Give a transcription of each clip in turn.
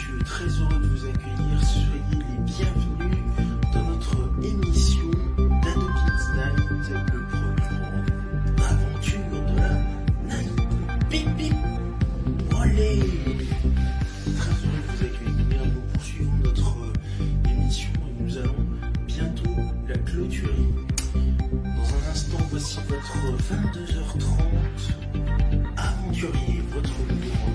messieurs, très heureux de vous accueillir. Soyez les bienvenus dans notre émission d'Ado Kids Night, le premier aventure de la night. Bip bip, olé. Très heureux de vous accueillir. Nous poursuivons notre émission et nous allons bientôt la clôturer. Dans un instant, voici votre 22h30 aventurier, votre numéro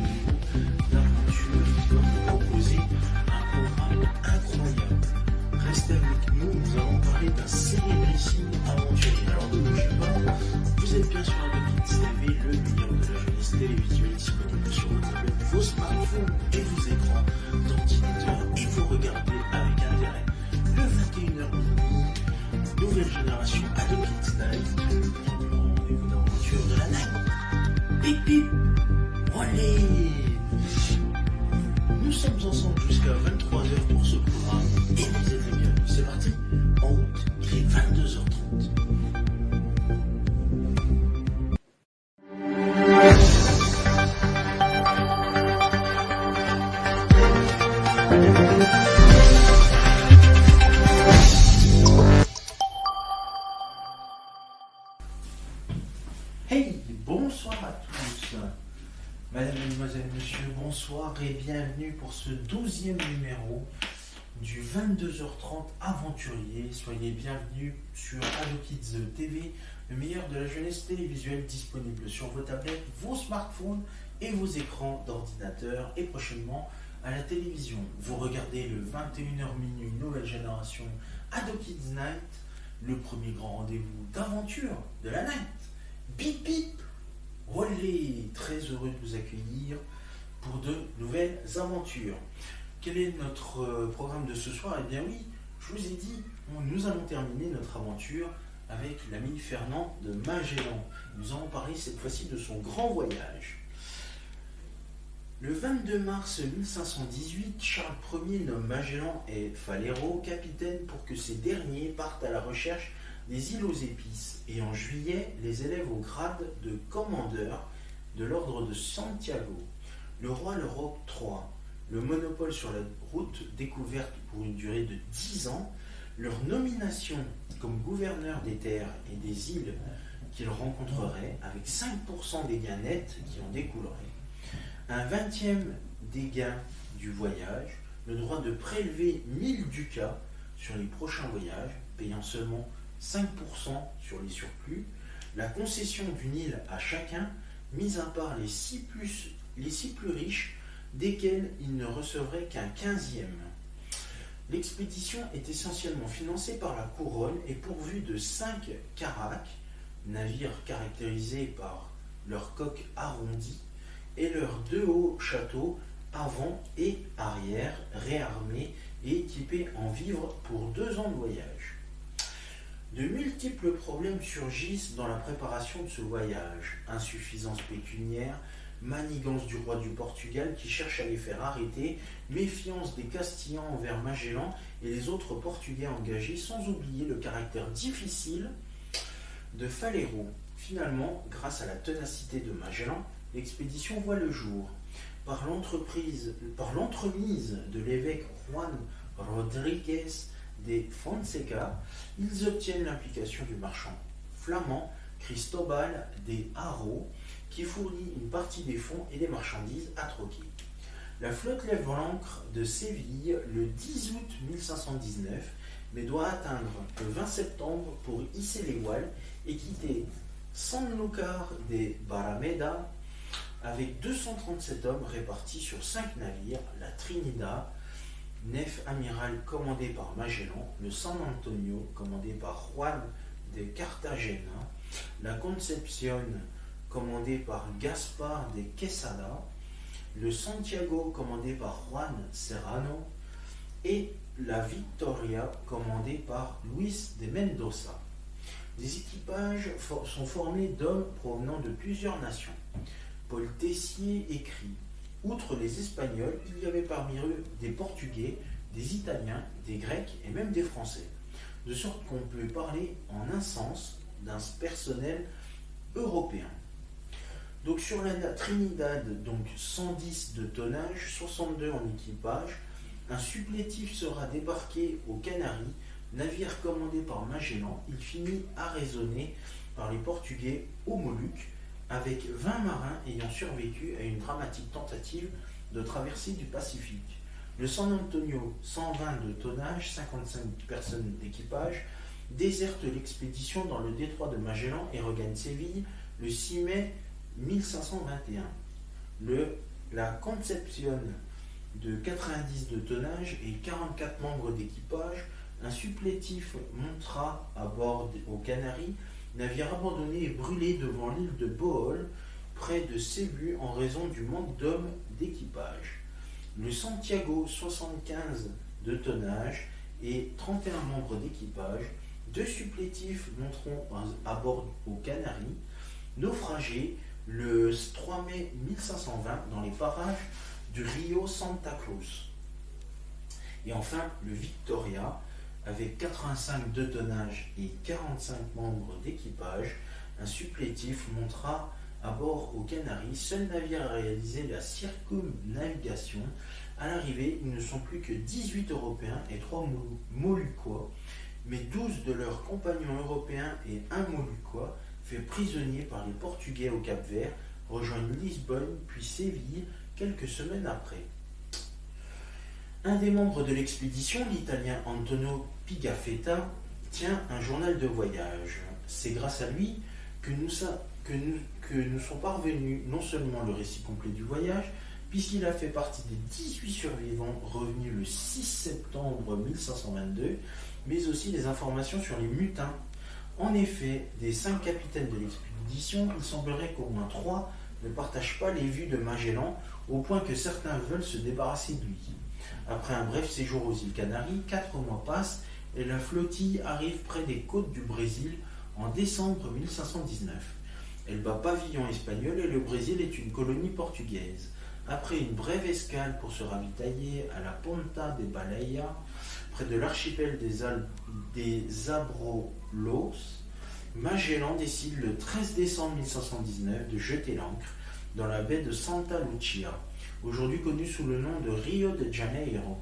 d'aventure qui va vous proposer un programme incroyable. Restez avec nous, nous allons parler d'un célébrissime aventurier. Alors ne bougez pas, vous êtes bien sûr avec Kids TV, le meilleur de la jeunesse télévisuelle disponible sur vos tablettes, vos smartphones et vos écrans d'ordinateur, et vous regardez avec intérêt le 21h30, nouvelle génération Ado Kids Night, le rendez-vous d'aventure de la night. Bip bip, olé. Nous sommes ensemble jusqu'à 23h pour ce programme et vous êtes les bienvenus. C'est parti, en route, il est 22h30. Hey, bonsoir à tous. Madame, mademoiselle, monsieur, bonsoir et bienvenue pour ce 12e numéro du 22h30 aventurier. Soyez bienvenus sur Ado Kids TV, le meilleur de la jeunesse télévisuelle disponible sur vos tablettes, vos smartphones et vos écrans d'ordinateur et prochainement à la télévision. Vous regardez le 21h minuit nouvelle génération Ado Kids Night, le premier grand rendez-vous d'aventure de la night. Bip bip, olé, très heureux de vous accueillir pour de nouvelles aventures. Quel est notre programme de ce soir? Eh bien oui, je vous ai dit, nous allons terminer notre aventure avec l'ami Fernand de Magellan. Nous allons parler cette fois-ci de son grand voyage. Le 22 mars 1518, Charles Ier nomme Magellan et Falero capitaine pour que ces derniers partent à la recherche des îles aux épices, et en juillet, les élèves au grade de commandeur de l'ordre de Santiago. Le roi leur octroie le monopole sur la route découverte pour une durée de 10 ans, leur nomination comme gouverneur des terres et des îles qu'ils rencontreraient, avec 5% des gains nets qui en découleraient, un 20e des gains du voyage, le droit de prélever 1000 ducats sur les prochains voyages, payant seulement 5% sur les surplus, la concession d'une île à chacun, mis à part les six plus riches, desquels ils ne recevraient qu'un 15e. L'expédition est essentiellement financée par la couronne et pourvue de 5 caracs, navires caractérisés par leur coque arrondie, et leurs 2 hauts châteaux avant et arrière, réarmés et équipés en vivres pour 2 ans de voyage. De multiples problèmes surgissent dans la préparation de ce voyage. Insuffisance pécuniaire, manigance du roi du Portugal qui cherche à les faire arrêter, méfiance des Castillans envers Magellan et les autres Portugais engagés, sans oublier le caractère difficile de Falero. Finalement, grâce à la ténacité de Magellan, l'expédition voit le jour. Par l'entremise de l'évêque Juan Rodriguez de Fonseca, ils obtiennent l'implication du marchand flamand Cristobal de Haro, qui fournit une partie des fonds et des marchandises à troquer. La flotte lève l'ancre de Séville le 10 août 1519, mais doit atteindre le 20 septembre pour hisser les voiles et quitter Sanlúcar de Barrameda avec 237 hommes répartis sur 5 navires, la Trinidad, nef amiral commandé par Magellan, le San Antonio commandé par Juan de Cartagena, la Concepción commandé par Gaspar de Quesada, le Santiago commandé par Juan Serrano et la Victoria commandée par Luis de Mendoza. Des équipages sont formés d'hommes provenant de plusieurs nations. Paul Tessier écrit: outre les Espagnols, il y avait parmi eux des Portugais, des Italiens, des Grecs et même des Français, de sorte qu'on peut parler en un sens d'un personnel européen. Donc sur la Trinidad, donc 110 de tonnage, 62 en équipage, un supplétif sera débarqué aux Canaries, navire commandé par Magellan. Il finit arraisonné par les Portugais aux Moluques, avec 20 marins ayant survécu à une dramatique tentative de traversée du Pacifique. Le San Antonio, 120 de tonnage, 55 personnes d'équipage, déserte l'expédition dans le détroit de Magellan et regagne Séville le 6 mai 1521. La Concepción, de 90 de tonnage et 44 membres d'équipage, un supplétif montera à bord aux Canaries, navire abandonné et brûlé devant l'île de Bohol, près de Cebu, en raison du manque d'hommes d'équipage. Le Santiago, 75 de tonnage et 31 membres d'équipage, 2 supplétifs monteront à bord aux Canaries, naufragés le 3 mai 1520 dans les parages du Rio Santa Cruz. Et enfin, le Victoria, avec 85 de tonnage et 45 membres d'équipage, un supplétif montera à bord aux Canaries, seul navire à réaliser la circumnavigation. À l'arrivée, ils ne sont plus que 18 Européens et 3 Moluccois, mais 12 de leurs compagnons européens et un Moluccois, faits prisonniers par les Portugais au Cap-Vert, rejoignent Lisbonne puis Séville quelques semaines après. Un des membres de l'expédition, l'Italien Antonio Pigafetta, tient un journal de voyage. C'est grâce à lui que nous sont parvenus non seulement le récit complet du voyage, puisqu'il a fait partie des 18 survivants revenus le 6 septembre 1522, mais aussi des informations sur les mutins. En effet, des 5 capitaines de l'expédition, il semblerait qu'au moins 3 ne partagent pas les vues de Magellan, au point que certains veulent se débarrasser de lui. Après un bref séjour aux îles Canaries, 4 mois passent et la flottille arrive près des côtes du Brésil en décembre 1519. Elle bat pavillon espagnol et le Brésil est une colonie portugaise. Après une brève escale pour se ravitailler à la Ponta de Baleia, près de l'archipel des Abrolhos, Magellan décide le 13 décembre 1519 de jeter l'ancre dans la baie de Santa Lucia, aujourd'hui connue sous le nom de Rio de Janeiro,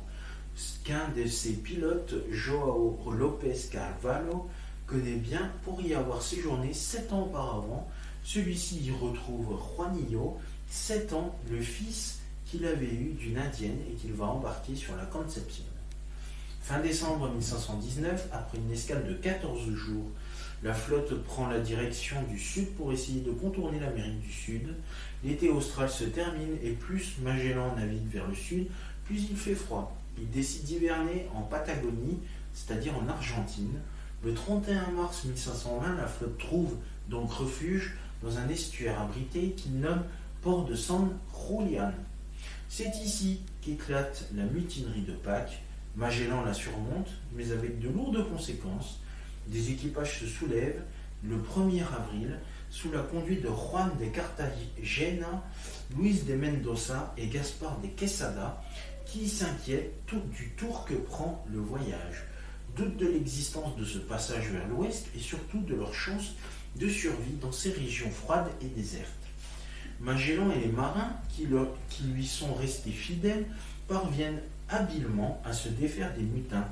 qu'un de ses pilotes, João Lopes Carvalho, connaît bien pour y avoir séjourné 7 ans auparavant. Celui-ci y retrouve Juanillo, 7 ans, le fils qu'il avait eu d'une indienne et qu'il va embarquer sur la Concepción. Fin décembre 1519, après une escale de 14 jours, la flotte prend la direction du sud pour essayer de contourner l'Amérique du Sud. L'été austral se termine et plus Magellan navigue vers le sud, plus il fait froid. Il décide d'hiverner en Patagonie, c'est-à-dire en Argentine. Le 31 mars 1520, la flotte trouve donc refuge dans un estuaire abrité qu'il nomme port de San Julián. C'est ici qu'éclate la mutinerie de Pâques. Magellan la surmonte, mais avec de lourdes conséquences. Des équipages se soulèvent le 1er avril sous la conduite de Juan de Cartagena, Luis de Mendoza et Gaspar de Quesada, qui s'inquiètent du tour que prend le voyage, doutent de l'existence de ce passage vers l'ouest et surtout de leurs chances de survie dans ces régions froides et désertes. Magellan et les marins qui lui sont restés fidèles parviennent habilement à se défaire des mutins.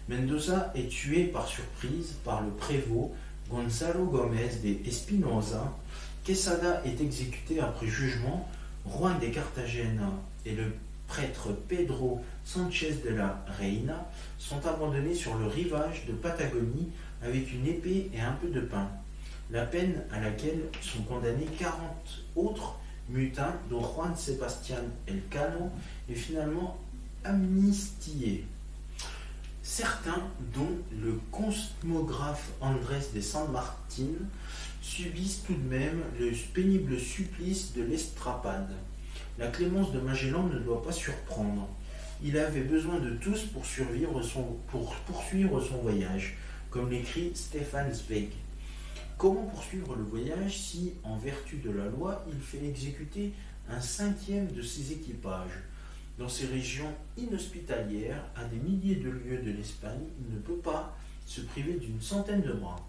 Mendoza est tué par surprise par le prévôt Gonzalo Gómez de Espinosa. Quesada est exécuté après jugement. Juan de Cartagena et le prêtre Pedro Sanchez de la Reina sont abandonnés sur le rivage de Patagonie avec une épée et un peu de pain. La peine à laquelle sont condamnés 40 autres mutins, dont Juan Sebastián Elcano, est finalement amnistié. Certains, dont le cosmographe Andrés de San Martín, subissent tout de même le pénible supplice de l'estrapade. La clémence de Magellan ne doit pas surprendre. Il avait besoin de tous pour poursuivre son voyage, comme l'écrit Stefan Zweig. Comment poursuivre le voyage si, en vertu de la loi, il fait exécuter un 5e de ses équipages? Dans ces régions inhospitalières, à des milliers de lieues de l'Espagne, il ne peut pas se priver d'une centaine de bras.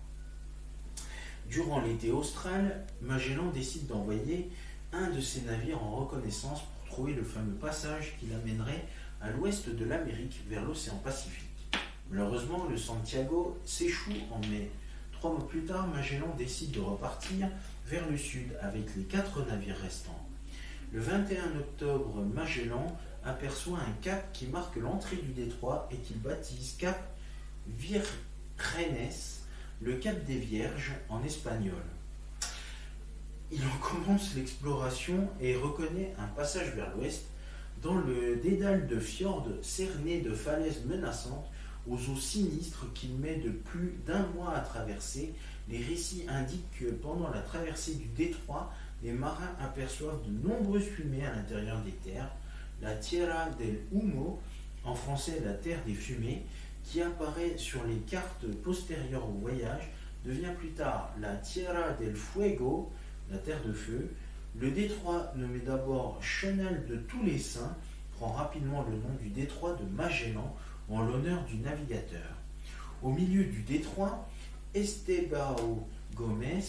Durant l'été austral, Magellan décide d'envoyer un de ses navires en reconnaissance pour trouver le fameux passage qui l'amènerait à l'ouest de l'Amérique vers l'océan Pacifique. Malheureusement, le Santiago s'échoue en mai. 3 mois plus tard, Magellan décide de repartir vers le sud avec les 4 navires restants. Le 21 octobre, Magellan aperçoit un cap qui marque l'entrée du détroit et qu'il baptise Cap Viergenes, le Cap des Vierges en espagnol. Il en commence l'exploration et reconnaît un passage vers l'ouest dans le dédale de fjords cerné de falaises menaçantes aux eaux sinistres qu'il met de plus d'1 mois à traverser. Les récits indiquent que pendant la traversée du détroit, les marins aperçoivent de nombreuses fumées à l'intérieur des terres. La Tierra del Humo, en français la terre des fumées, qui apparaît sur les cartes postérieures au voyage, devient plus tard la Tierra del Fuego, la terre de feu. Le détroit, nommé d'abord Chenal de tous les saints, prend rapidement le nom du détroit de Magellan en l'honneur du navigateur. Au milieu du détroit, Estebao Gomez,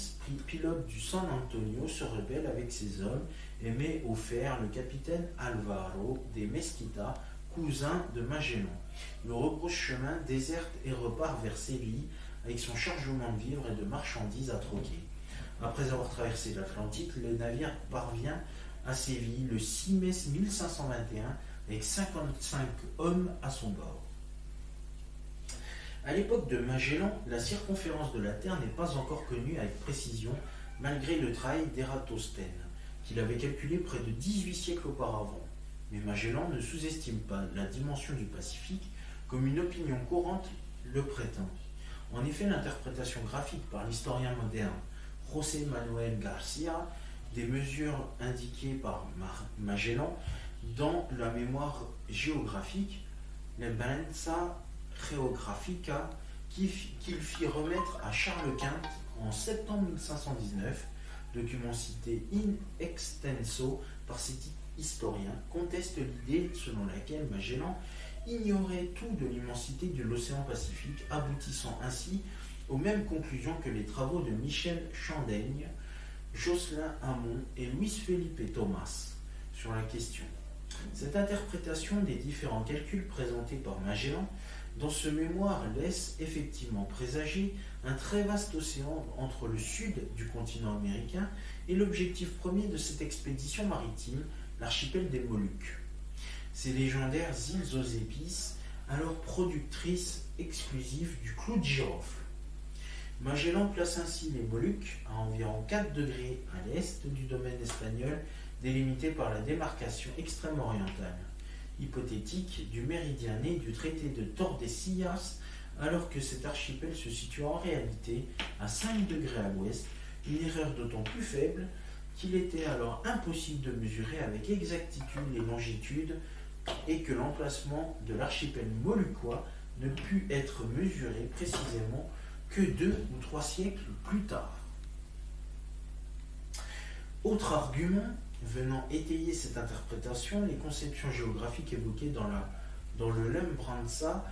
pilote du San Antonio, se rebelle avec ses hommes et met au fer le capitaine Alvaro de Mesquita, cousin de Magellan. Il rebrousse chemin, déserte et repart vers Séville avec son chargement de vivres et de marchandises à troquer. Après avoir traversé l'Atlantique, le navire parvient à Séville le 6 mai 1521 avec 55 hommes à son bord. À l'époque de Magellan, la circonférence de la Terre n'est pas encore connue avec précision, malgré le travail d'Ératosthène, qu'il avait calculé près de 18 siècles auparavant. Mais Magellan ne sous-estime pas la dimension du Pacifique comme une opinion courante le prétend. En effet, l'interprétation graphique par l'historien moderne José Manuel García des mesures indiquées par Magellan dans la mémoire géographique, Lebranza Geographica, qu'il fit remettre à Charles Quint en septembre 1519, document cité in extenso par cet historien, conteste l'idée selon laquelle Magellan ignorait tout de l'immensité de l'océan Pacifique, aboutissant ainsi aux mêmes conclusions que les travaux de Michel Chandaigne, Jocelyn Hamon et Luis Felipe Thomas sur la question. Cette interprétation des différents calculs présentés par Magellan dans ce mémoire laisse effectivement présager un très vaste océan entre le sud du continent américain et l'objectif premier de cette expédition maritime, l'archipel des Moluques. Ces légendaires îles aux épices, alors productrices exclusives du clou de girofle. Magellan place ainsi les Moluques à environ 4 degrés à l'est du domaine espagnol, délimité par la démarcation extrême-orientale hypothétique du méridien né du traité de Tordesillas, alors que cet archipel se situe en réalité à 5 degrés à l'ouest, une erreur d'autant plus faible qu'il était alors impossible de mesurer avec exactitude les longitudes et que l'emplacement de l'archipel moluquois ne put être mesuré précisément que 2 ou 3 siècles plus tard. Autre argument venant étayer cette interprétation, les conceptions géographiques évoquées dans le Lembranza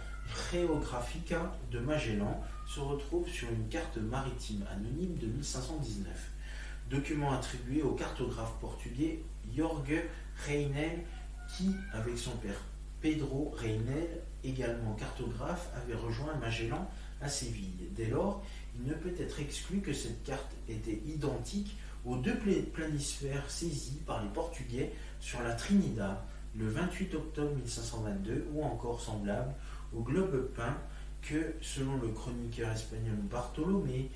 Geographica de Magellan se retrouvent sur une carte maritime anonyme de 1519, document attribué au cartographe portugais Jorge Reinel qui, avec son père Pedro Reinel, également cartographe, avait rejoint Magellan à Séville. Dès lors, il ne peut être exclu que cette carte était identique aux 2 planisphères saisis par les Portugais sur la Trinidad le 28 octobre 1522 ou encore semblable au globe peint que, selon le chroniqueur espagnol Bartolomé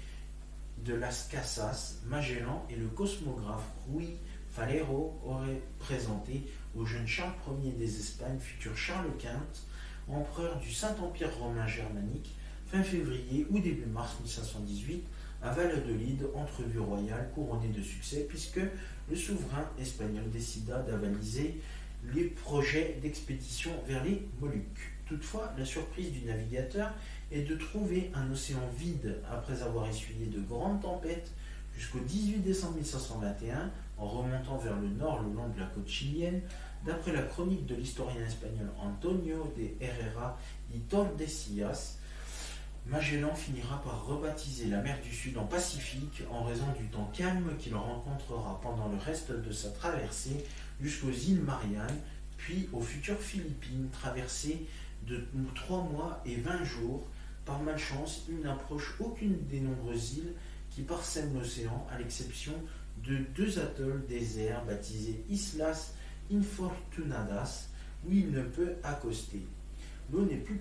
de las Casas, Magellan et le cosmographe Ruy Falero auraient présenté au jeune Charles Ier des Espagnes, futur Charles Quint, empereur du Saint-Empire romain germanique, fin février ou début mars 1518, à Valladolid, entrevue royale couronnée de succès, puisque le souverain espagnol décida d'avaliser les projets d'expédition vers les Moluques. Toutefois, la surprise du navigateur est de trouver un océan vide après avoir essuyé de grandes tempêtes jusqu'au 18 décembre 1521, en remontant vers le nord le long de la côte chilienne, d'après la chronique de l'historien espagnol Antonio de Herrera y Tordesillas. Magellan finira par rebaptiser la mer du Sud en Pacifique en raison du temps calme qu'il rencontrera pendant le reste de sa traversée jusqu'aux îles Mariannes, puis aux futures Philippines, traversée de 3 mois et 20 jours. Par malchance, il n'approche aucune des nombreuses îles qui parsèment l'océan, à l'exception de 2 atolls déserts baptisés Islas Infortunadas, où il ne peut accoster. L'eau n'est plus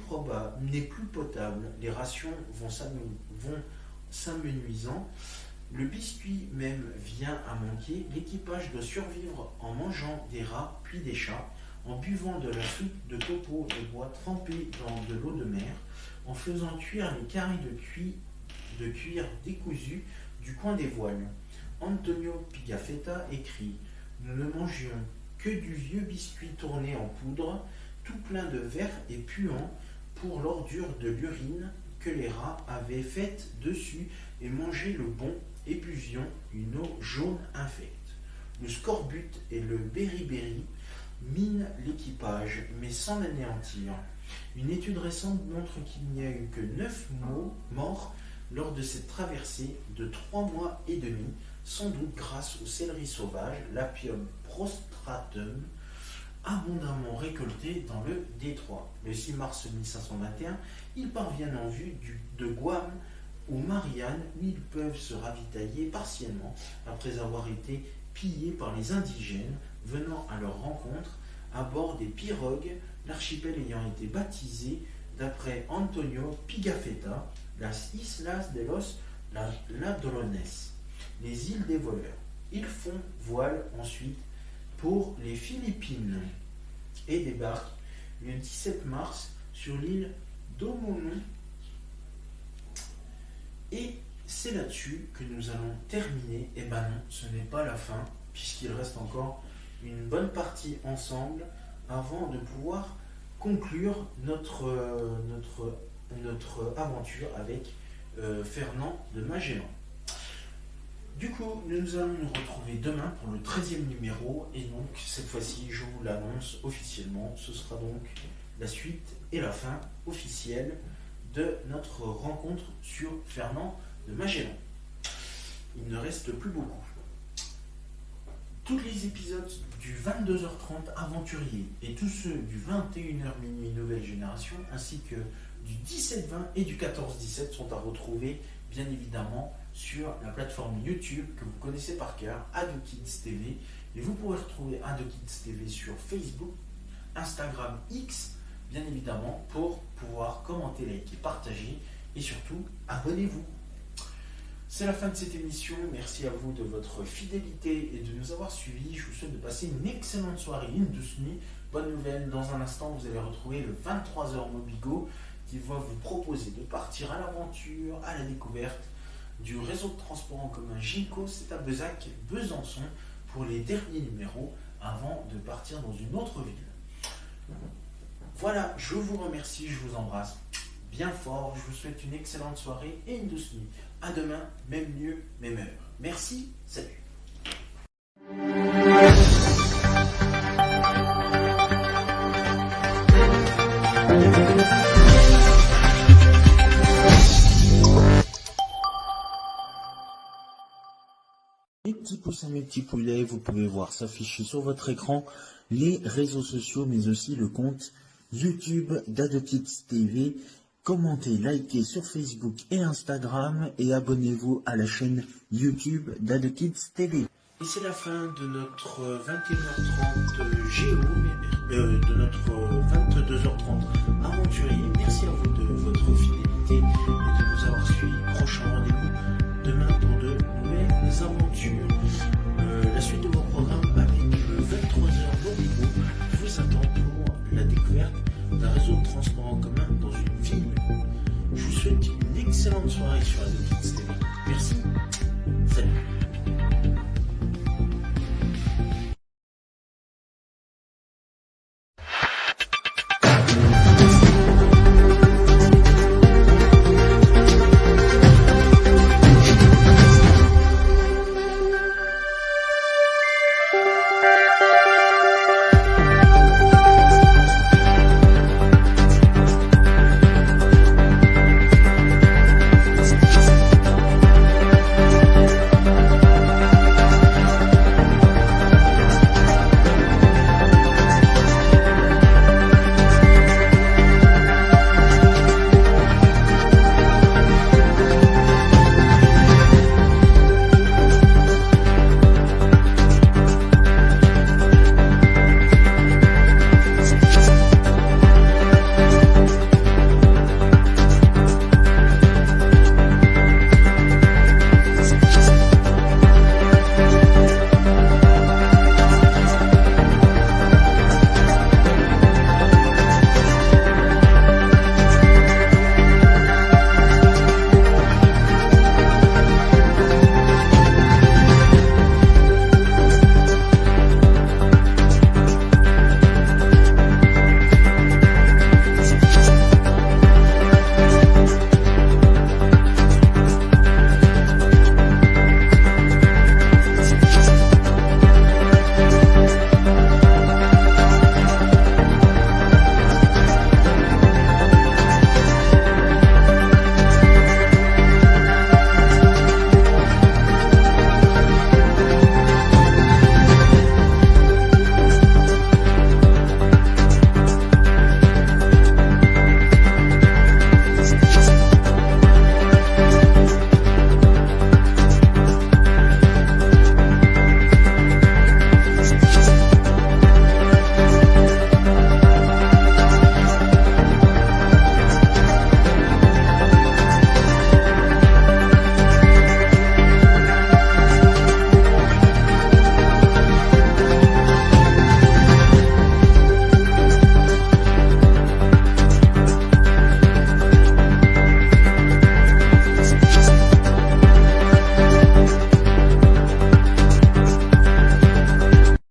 potable, les rations vont s'amenuisant, le biscuit même vient à manquer, l'équipage doit survivre en mangeant des rats puis des chats, en buvant de la soupe de copeaux de bois trempée dans de l'eau de mer, en faisant cuire les carrés de cuir décousu du coin des voiles. Antonio Pigafetta écrit « Nous ne mangions que du vieux biscuit tourné en poudre, tout plein de verre et puant pour l'ordure de l'urine que les rats avaient faite dessus et mangeaient le bon et buvions une eau jaune infecte. Le scorbut et le beriberi minent l'équipage, mais sans l'anéantir. Une étude récente montre qu'il n'y a eu que 9 morts lors de cette traversée de 3 mois et demi, sans doute grâce au céleri sauvage, l'Apium prostratum, abondamment récolté dans le détroit. Le 6 mars 1521, ils parviennent en vue de Guam aux Mariannes, où ils peuvent se ravitailler partiellement après avoir été pillés par les indigènes venant à leur rencontre à bord des pirogues, l'archipel ayant été baptisé d'après Antonio Pigafetta, las Islas de los Ladrones, les îles des voleurs. Ils font voile ensuite pour les Philippines et débarquent le 17 mars sur l'île d'Omonon. Et c'est là-dessus que nous allons terminer. Et ben non, ce n'est pas la fin, puisqu'il reste encore une bonne partie ensemble avant de pouvoir conclure notre aventure avec Fernand de Magellan. Du coup, nous allons nous retrouver demain pour le 13e numéro, et donc cette fois-ci, je vous l'annonce officiellement, ce sera donc la suite et la fin officielle de notre rencontre sur Fernand de Magellan. Il ne reste plus beaucoup. Tous les épisodes du 22h30 Aventurier et tous ceux du 21h minuit Nouvelle Génération, ainsi que du 17-20 et du 14-17 sont à retrouver bien évidemment sur la plateforme YouTube que vous connaissez par cœur, AdoKids TV, et vous pourrez retrouver AdoKids TV sur Facebook, Instagram, X, bien évidemment, pour pouvoir commenter, liker, partager et surtout abonnez-vous. C'est la fin de cette émission, merci à vous de votre fidélité et de nous avoir suivis. Je vous souhaite de passer une excellente soirée, une douce nuit. Bonne nouvelle, dans un instant vous allez retrouver le 23h Mobigo qui va vous proposer de partir à l'aventure, à la découverte du réseau de transport en commun Ginko. C'est à Bezac, Besançon, pour les derniers numéros avant de partir dans une autre ville. Voilà, je vous remercie, je vous embrasse bien fort, je vous souhaite une excellente soirée et une douce nuit. À demain, même lieu, même heure. Merci, salut. Mes petits poussins, mes petits poulets, vous pouvez voir s'afficher sur votre écran les réseaux sociaux, mais aussi le compte YouTube d'AdoKids TV. Commentez, likez sur Facebook et Instagram et abonnez-vous à la chaîne YouTube d'AdoKids TV. Et c'est la fin de notre 21h30 Géo, de notre 22h30 Aventurier. Merci à vous de votre fidélité et de nous avoir suivis. Prochain rendez-vous demain pour de nouvelles aventures. La suite de vos programmes avec le 23h Mobigo vous attend pour la découverte d'un réseau de transport en commun dans une ville. Je vous souhaite une excellente soirée sur AdoKids TV. Merci. Salut.